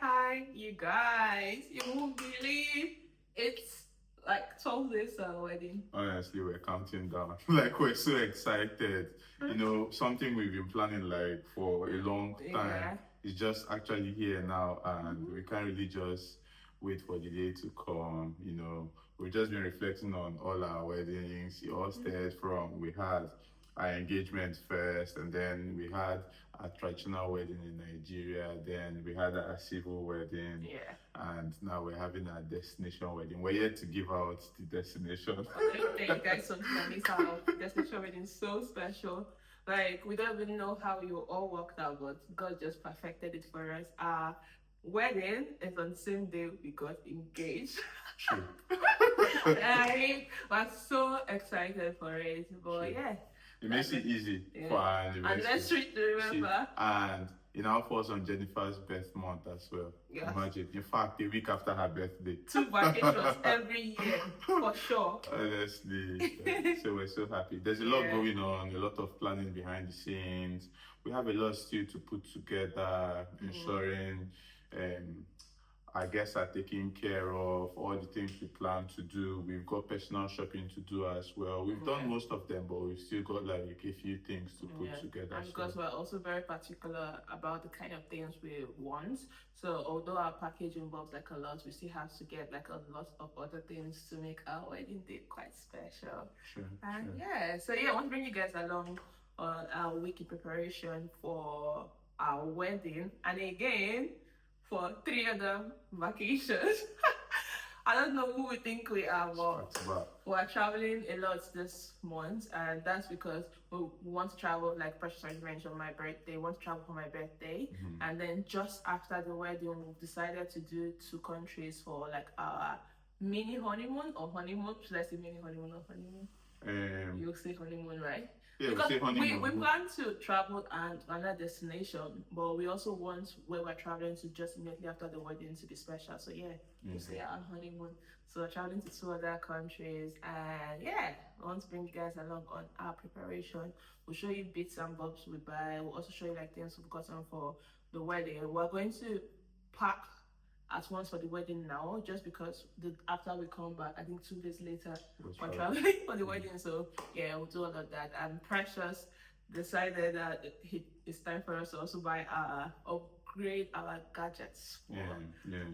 Hi, you guys. You won't believe it's like 12 days to our wedding. Honestly, we're counting down. Like, we're so excited. You know, something we've been planning like for a long time. Yeah. It's just actually here now, and we can't really just wait for the day to come. You know, we've just been reflecting on all our weddings. It all started from we had our engagement first, and then we had a traditional wedding in Nigeria, then we had our civil wedding, Yeah. and now we're having our destination wedding. We're yet to give out the destination. Thank you guys so much for this out. Destination wedding is so special. Like, we don't even know how you all worked out, but God just perfected it for us. Our wedding is on the same day we got engaged. True. We're so excited for it. But yeah. It makes it easy for our anniversary. And let's treat to remember. And it now falls on Jennifer's birth month as well. Yes. Imagine. In fact, a week after her birthday. 2 vacations every year, for sure. Honestly. So we're so happy. There's a lot going on, a lot of planning behind the scenes. We have a lot still to put together, ensuring our guests are taken care of, all the things we plan to do. We've got personal shopping to do as well. We've done most of them, but we've still got like a few things to put together. And because we're also very particular about the kind of things we want. So although our package involves like a lot, we still have to get like a lot of other things to make our wedding day quite special. Sure. So I want to bring you guys along on our week in preparation for our wedding. And again, for 3 other vacations. I don't know who we think we are, but we're traveling a lot this month, and that's because we want to travel, like Precious already mentioned, on my birthday. We want to travel for my birthday, and then just after the wedding, we've decided to do 2 countries for like our mini honeymoon or honeymoon. Should I say mini honeymoon or honeymoon? You'll say honeymoon, right? Yeah, because we plan to travel and another destination, but we also want where we're traveling to just immediately after the wedding to be special. So we'll say our honeymoon. So we're traveling to 2 other countries, and I want to bring you guys along on our preparation. We'll show you bits and bobs we buy. We'll also show you like things we've gotten for the wedding. We're going to pack at once for the wedding now, just because after we come back, I think 2 days later, we're traveling for the wedding. So we'll do all of that. And Precious decided that it's time for us to also upgrade our gadgets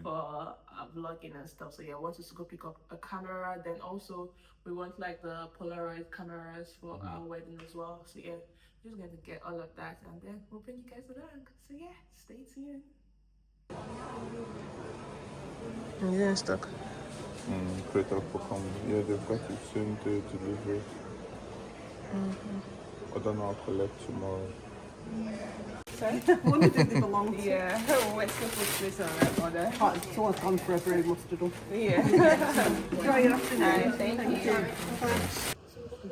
for our vlogging and stuff. So I want us to go pick up a camera. Then also we want like the Polaroid cameras for our wedding as well. So just going to get all of that, and then we'll bring you guys along. So stay tuned. Yeah, stuck. Creator for coming. Yeah, they've got it soon to delivery. I don't know, I'll collect tomorrow. Sorry? When did they belong to? We're supposed to put this on that order. Someone's gone for a very mustard one. Enjoy your afternoon. Thank you.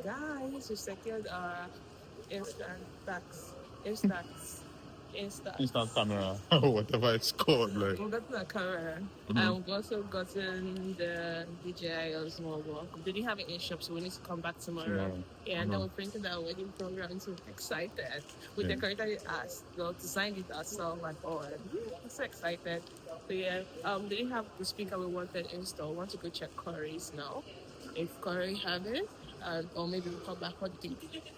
Guys, we secured our Instant camera, whatever it's called. Like. We've gotten a camera, and we've also gotten the DJI OSMO Pocket. We didn't have it in shop, so we need to come back tomorrow. And then we printed our wedding program, so we're excited. We decorated it designed it ourselves, and I'm so excited. So they didn't have the speaker we wanted installed. We want to go check Corey's now, if Corey have it, or maybe we'll come back. What do you think?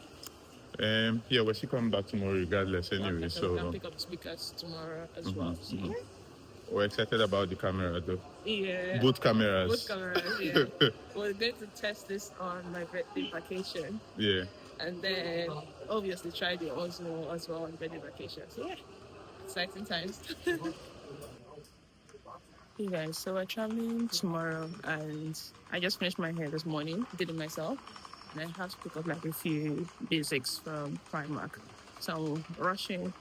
We're still coming back tomorrow regardless anyway, so we can pick up speakers tomorrow as well. So, we're excited about the camera though. Both We're cameras. going to test this on my birthday vacation. And then obviously try the Osmo as well on birthday vacation. So exciting times. Hey guys, so we're traveling tomorrow, and I just finished my hair this morning, did it myself. And I have to pick up like a few basics from Primark. So I'm rushing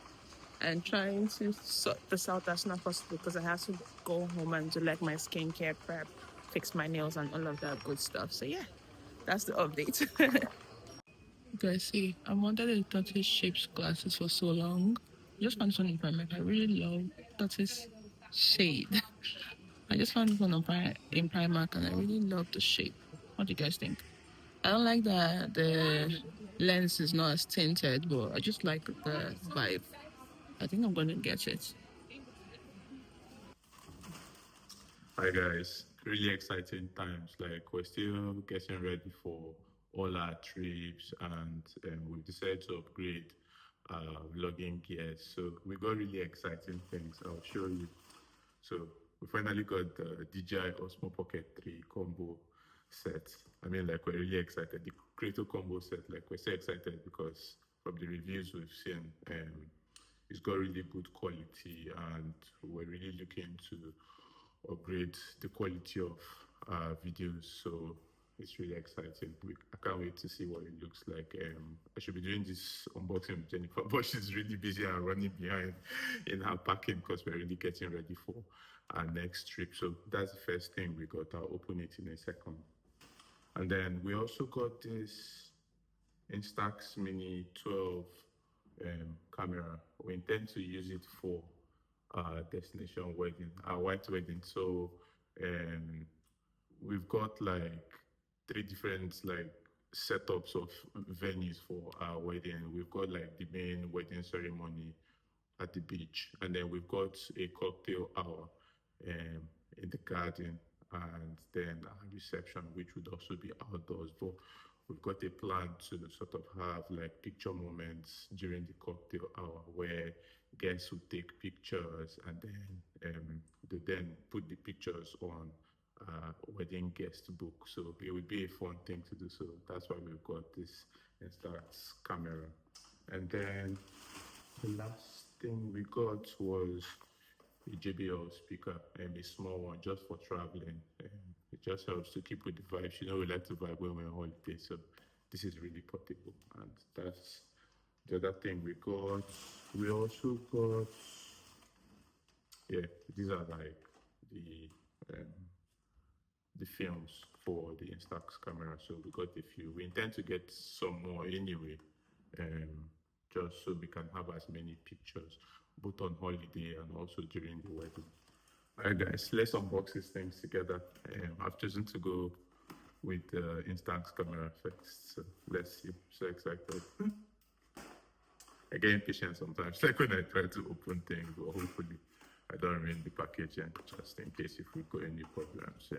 and trying to sort this out as soon as possible, because I have to go home and do like my skincare prep, fix my nails and all of that good stuff. So that's the update. guys see, I wanted a tortoise shaped glasses for so long. I just found this one in Primark. I really love tortoise shade. I just found this one in Primark and I really love the shape. What do you guys think? I don't like that the lens is not as tinted, but I just like the vibe. I think I'm gonna get it. Hi guys, really exciting times. Like we're still getting ready for all our trips, and we've decided to upgrade vlogging gear. So we got really exciting things. I'll show you. So we finally got the DJI OSMO Pocket 3 combo set. I mean, like we're really excited. The Creator combo set, like we're so excited because from the reviews we've seen, it's got really good quality, and we're really looking to upgrade the quality of videos. So it's really exciting. I can't wait to see what it looks like. I should be doing this unboxing with Jennifer, but she's really busy and running behind in her packing because we're really getting ready for our next trip. So that's the first thing we got. I'll open it in a second. And then we also got this Instax Mini 12 camera. We intend to use it for destination wedding, our white wedding. So we've got like three different like setups of venues for our wedding. We've got like the main wedding ceremony at the beach, and then we've got a cocktail hour in the garden, and then our reception, which would also be outdoors. But we've got a plan to sort of have like picture moments during the cocktail hour where guests would take pictures, and then put the pictures on wedding guest book. So it would be a fun thing to do. So that's why we've got this Instax camera. And then the last thing we got was a JBL speaker, and a small one just for traveling. It just helps to keep with the vibes. You know, we like to vibe when we're on holiday, so this is really portable. And that's the other thing we got. We also got, yeah, these are like the films for the Instax camera. So we got a few. We intend to get some more anyway, just so we can have as many pictures, both on holiday and also during the wedding. All right, guys, let's unbox these things together. I've chosen to go with the Instax camera first. So let's see. So excited. I get impatient sometimes, like when I try to open things, but hopefully I don't ruin the packaging just in case if we got any problems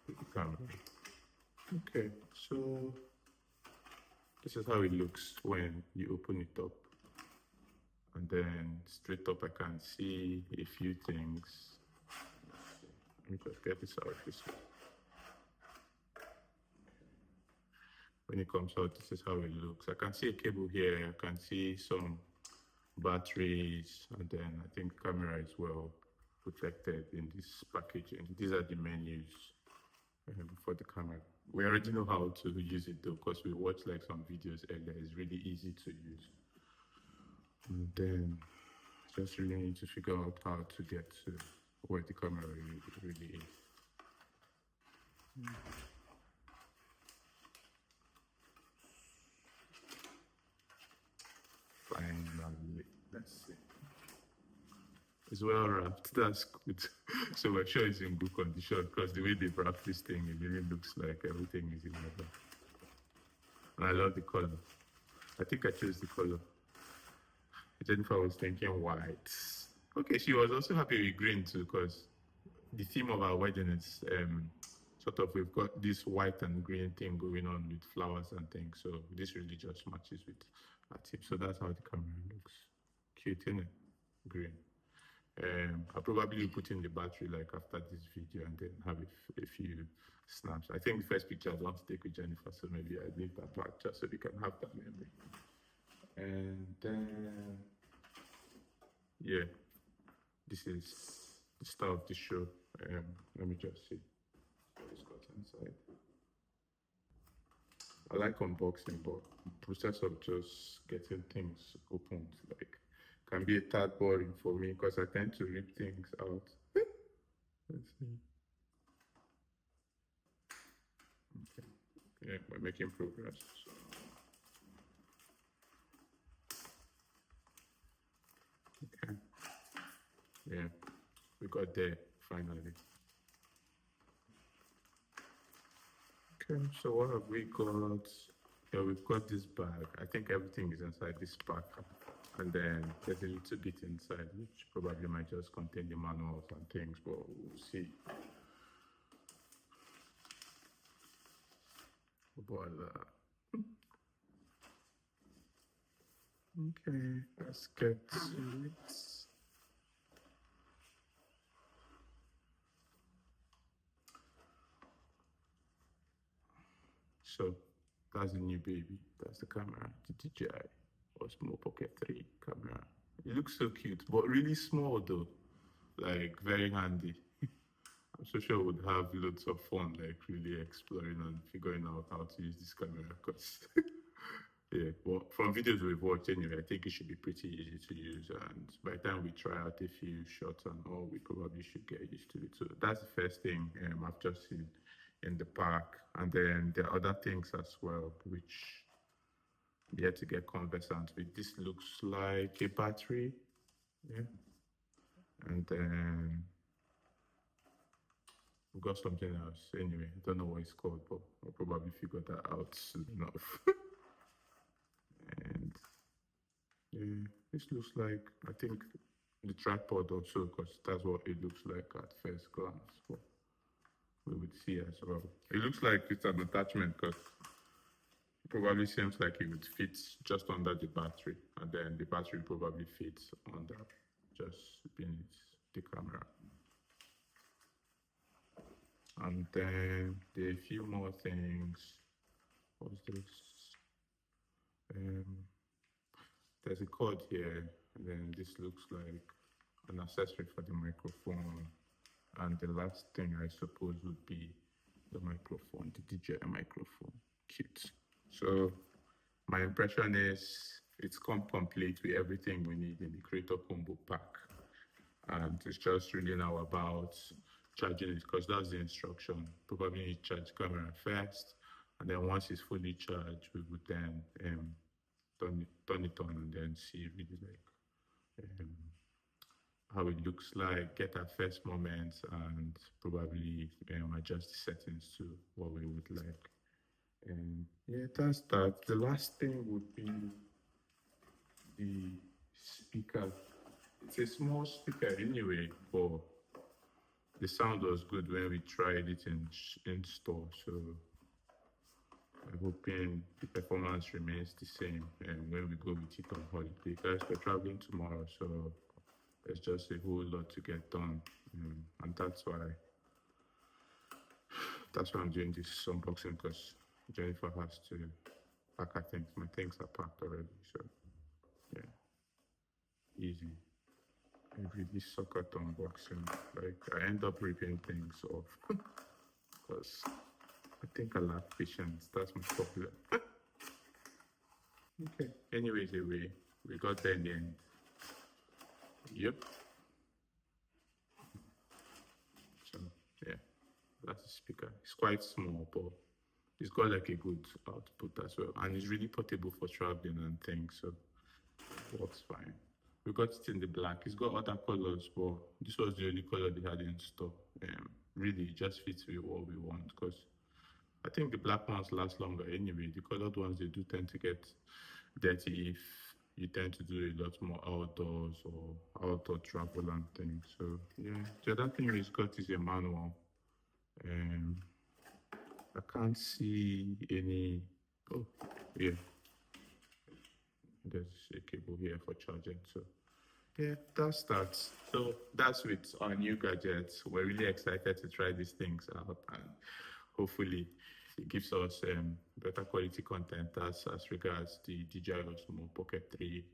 with the camera. Okay, so this is how it looks when you open it up. And then straight up, I can see a few things. Let me just get this out this way. When it comes out, this is how it looks. I can see a cable here. I can see some batteries, and then I think camera is well protected in this packaging. These are the menus for the camera. We already know how to use it though, because we watched like some videos earlier. It's really easy to use. And then just really need to figure out how to get to where the camera really is. Finally, let's see. It's well wrapped, that's good. So we're sure it's in good condition, because the way they wrapped this thing, it really looks like everything is in order. And I love the color. I think I chose the color. Jennifer was thinking white. Okay, she was also happy with green too, because the theme of our wedding is sort of, we've got this white and green thing going on with flowers and things. So this really just matches with our theme. So that's how the camera looks. Cute, isn't it? Green. I'll probably put in the battery like after this video, and then have a few snaps. I think the first picture I want to take with Jennifer, so maybe I leave that part just so we can have that memory. And then, yeah, this is the start of the show. Let me just see what it's got inside. I like unboxing, but the process of just getting things opened, like, can be a tad boring for me because I tend to rip things out. Let's see. Okay. Yeah, we're making progress. yeah, we got there finally. Okay, so what have we got? Yeah, we've got this bag. I think everything is inside this bag. And then there's a little bit inside, which probably might just contain the manuals and things, but we'll see. Voila. Okay, let's get to it. So that's the new baby. That's the camera, the DJI OSMO Pocket 3 camera. It looks so cute, but really small though. Like very handy. I'm so sure we'd have loads of fun, like really exploring and figuring out how to use this camera. Because yeah, well, from videos we've watched anyway, I think it should be pretty easy to use. And by the time we try out a few shots and all, we probably should get used to it. So that's the first thing I've just seen in the park. And then there are other things as well, which we had to get conversant with. This looks like a battery. Yeah. And then we've got something else. Anyway, I don't know what it's called, but I'll probably figure that out soon enough. And yeah, this looks like, I think, the tripod also, because that's what it looks like at first glance. But we would see as well. It looks like it's an attachment because it probably seems like it would fit just under the battery, and then the battery probably fits under just beneath the camera. And then there are a few more things. What's this? There's a cord here, and then this looks like an accessory for the microphone. And the last thing I suppose would be the microphone, the DJI microphone. Cute. So my impression is it's come complete with everything we need in the Creator Combo pack. And it's just really now about charging it, because that's the instruction. Probably need to charge the camera first, and then once it's fully charged, we would then turn it on and then see really like how it looks like, get our first moments, and probably adjust the settings to what we would like. And yeah, that's that. The last thing would be the speaker. It's a small speaker anyway, but the sound was good when we tried it in store. So I'm hoping the performance remains the same when we go with it on holiday. Guys, we're traveling tomorrow, so there's just a whole lot to get done, and that's why I'm doing this unboxing, because Jennifer has to pack her things. My things are packed already, so yeah, easy. I really suck at unboxing. Like, I end up ripping things off because I think I lack patience. That's my problem. Okay. Anyways, we got there in the end. Yep. So yeah, that's the speaker. It's quite small, but it's got like a good output as well, and it's really portable for traveling and things. So it works fine. We got it in the black. It's got other colors, but this was the only color they had in store. Really, it just fits with what we want, because I think the black ones last longer anyway. The colored ones, they do tend to get dirty if you tend to do a lot more outdoors or outdoor travel and things. So yeah, the other thing it's got is a manual. I can't see any. Oh yeah, there's a cable here for charging. So yeah, that's that. So that's with our new gadgets. We're really excited to try these things out, and hopefully it gives us better quality content as regards the DJI OSMO Pocket 3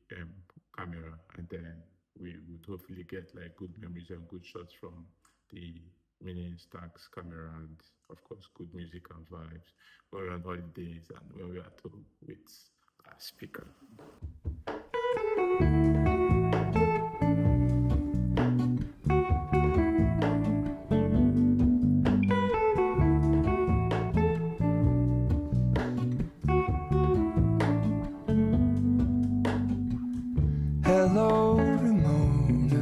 camera, and then we would hopefully get like good memories and good shots from the mini instax camera, and of course good music and vibes when we're on holidays and when we're at home with our speaker. Hello, Ramona.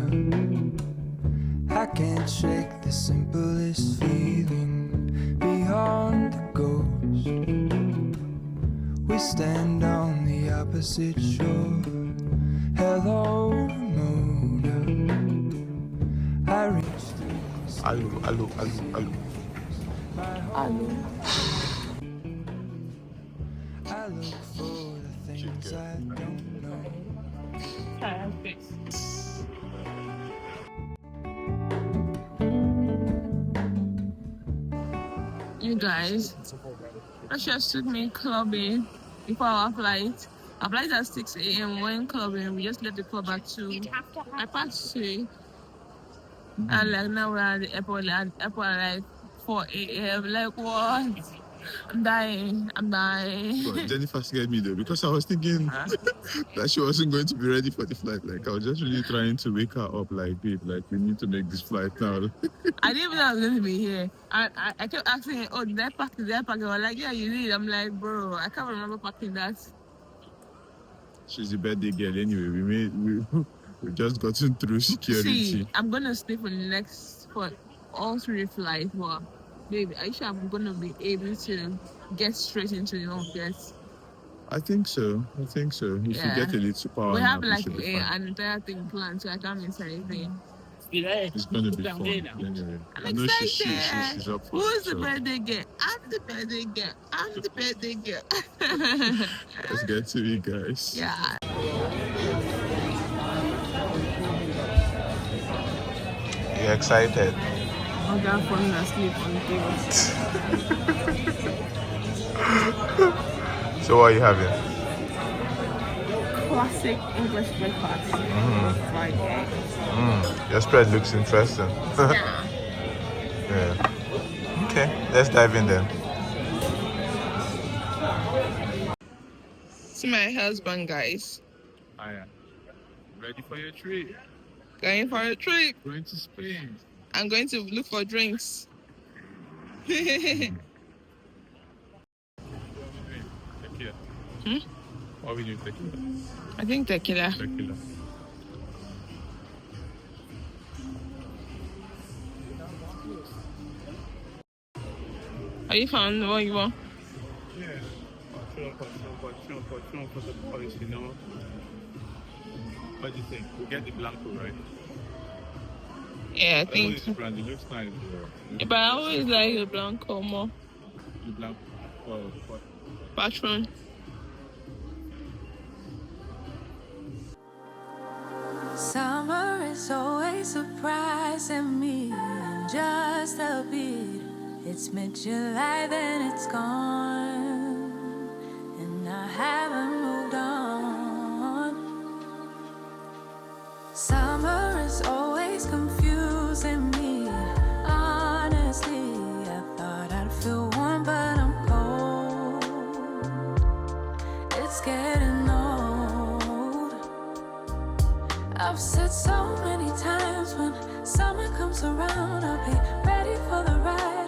could shake the simplest feeling beyond the ghost. We stand on the opposite shore. Hello, Ramona. I reached Hello. I look for the things I don't know. You guys, I just took me clubbing before our flight. Our flight at 6 a.m. Went clubbing. We just left the club at 2. I passed 3. And like now we're at the airport, like 4 a.m. Like what? I'm dying. But Jennifer scared me though, because I was thinking that she wasn't going to be ready for the flight. Like I was just really trying to wake her up, like, babe, like we need to make this flight now. I didn't even know I was going to be here. I kept asking her, oh, did I pack? Did I pack? I was like, yeah, you did. I'm like, bro, I can't remember packing that. She's the birthday girl anyway. We just gotten through security. See, I'm gonna stay for all 3 flights, but baby, are you sure I'm gonna be able to get straight into the office? I think so. If you get a little power, we have nap, like should be fine. an entire thing planned, so I can't miss anything. It's gonna be fun anyway. I'm I know excited. she's up for Who's it. the birthday girl? I'm the birthday girl. Let's get to it, guys. Yeah. You excited? I'm gonna fall asleep on things. So what are you having? Classic English breakfast. Fried egg. Your spread looks interesting. Yeah. Yeah. Okay, let's dive in then. See my husband, guys. Aya, ready for your trip? Going for a trip. Going to Spain. I'm going to look for drinks. Tequila. What will you tequila? I think tequila. Tequila. Are you found what you want? Yeah. For the boys, you know. What do you think? We'll get the Blanco, right? Yeah, I think. This brand, it looks nice. Yeah, but I always like the Blanco more. The Blanco. What? Patron. Summer is always surprising me in just a bit. It's mid-July, then it's gone, and I haven't moved on. Summer is always confusing me. Honestly, I thought I'd feel warm, but I'm cold. It's getting old. I've said so many times, when summer comes around, I'll be ready for the ride.